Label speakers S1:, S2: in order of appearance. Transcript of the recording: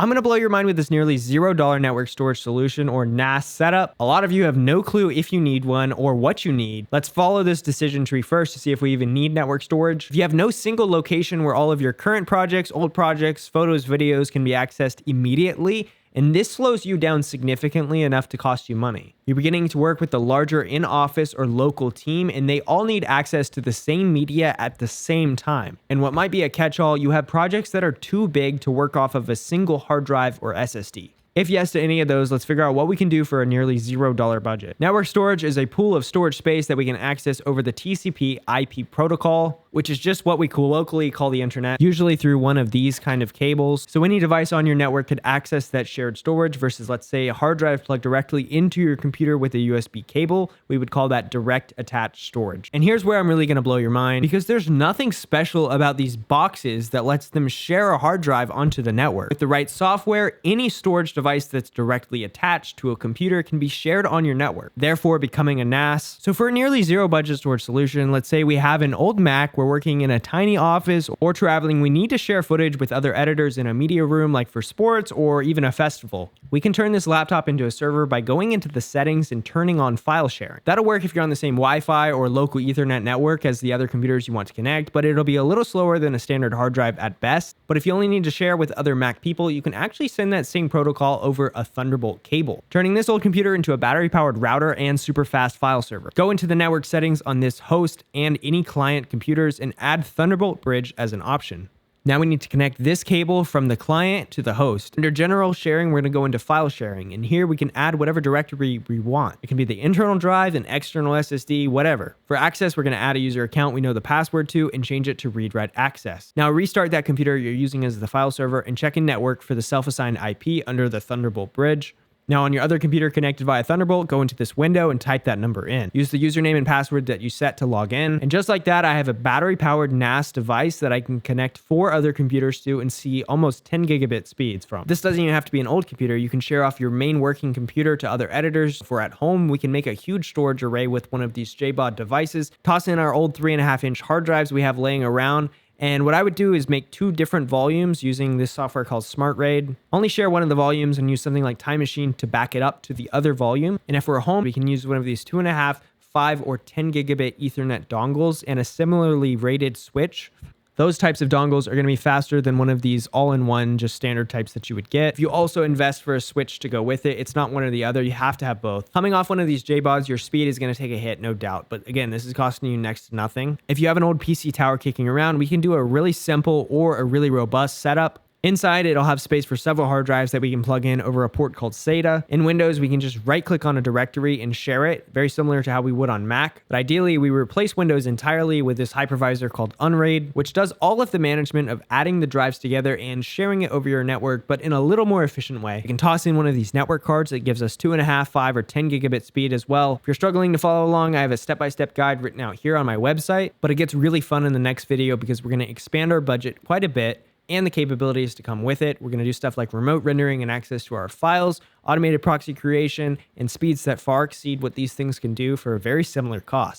S1: I'm going to blow your mind with this nearly $0 network storage solution or NAS setup. A lot of you have no clue if you need one or what you need. Let's follow this decision tree first to see if we even need network storage. If you have no single location where all of your current projects, old projects, photos, videos can be accessed immediately, and this slows you down significantly enough to cost you money. You're beginning to work with the larger in-office or local team, and they all need access to the same media at the same time. And what might be a catch-all, you have projects that are too big to work off of a single hard drive or SSD. If yes to any of those, let's figure out what we can do for a nearly $0 budget. Network storage is a pool of storage space that we can access over the TCP/IP protocol, which is just what we colloquially call the internet, usually through one of these kind of cables. So any device on your network could access that shared storage versus, let's say, a hard drive plugged directly into your computer with a USB cable. We would call that direct attached storage. And here's where I'm really going to blow your mind, because there's nothing special about these boxes that lets them share a hard drive onto the network. With the right software, any storage device that's directly attached to a computer can be shared on your network, therefore becoming a NAS. So for a nearly zero budget storage solution, let's say we have an old Mac, we're working in a tiny office or traveling, we need to share footage with other editors in a media room like for sports or even a festival. We can turn this laptop into a server by going into the settings and turning on file sharing. That'll work if you're on the same Wi-Fi or local Ethernet network as the other computers you want to connect, but it'll be a little slower than a standard hard drive at best. But if you only need to share with other Mac people, you can actually send that same protocol over a Thunderbolt cable, turning this old computer into a battery-powered router and super fast file server. Go into the network settings on this host and any client computers and add Thunderbolt Bridge as an option. Now we need to connect this cable from the client to the host. Under general sharing, we're going to go into file sharing, and here we can add whatever directory we want. It can be the internal drive, an external SSD, whatever. For access, we're going to add a user account we know the password to and change it to read-write access. Now restart that computer you're using as the file server and check in network for the self-assigned IP under the Thunderbolt bridge. Now on your other computer connected via Thunderbolt, go into this window and type that number in. Use the username and password that you set to log in. And just like that, I have a battery-powered NAS device that I can connect 4 other computers to and see almost 10 gigabit speeds from. This doesn't even have to be an old computer. You can share off your main working computer to other editors. If we're at home, we can make a huge storage array with one of these JBOD devices, toss in our old 3.5-inch hard drives we have laying around. And what I would do is make 2 different volumes using this software called Smart RAID. Only share one of the volumes and use something like Time Machine to back it up to the other volume. And if we're home, we can use one of these 2.5, 5, or 10 gigabit Ethernet dongles and a similarly rated switch. Those types of dongles are going to be faster than one of these all-in-one, just standard types that you would get. If you also invest for a switch to go with it, it's not one or the other. You have to have both. Coming off one of these JBODs, your speed is going to take a hit, no doubt. But again, this is costing you next to nothing. If you have an old PC tower kicking around, we can do a really simple or a really robust setup. Inside, it'll have space for several hard drives that we can plug in over a port called SATA. In Windows, we can just right-click on a directory and share it, very similar to how we would on Mac. But ideally, we replace Windows entirely with this hypervisor called Unraid, which does all of the management of adding the drives together and sharing it over your network, but in a little more efficient way. You can toss in one of these network cards that gives us 2.5, 5, or 10 gigabit speed as well. If you're struggling to follow along, I have a step-by-step guide written out here on my website, but it gets really fun in the next video because we're going to expand our budget quite a bit and the capabilities to come with it. We're going to do stuff like remote rendering and access to our files, automated proxy creation, and speeds that far exceed what these things can do for a very similar cost.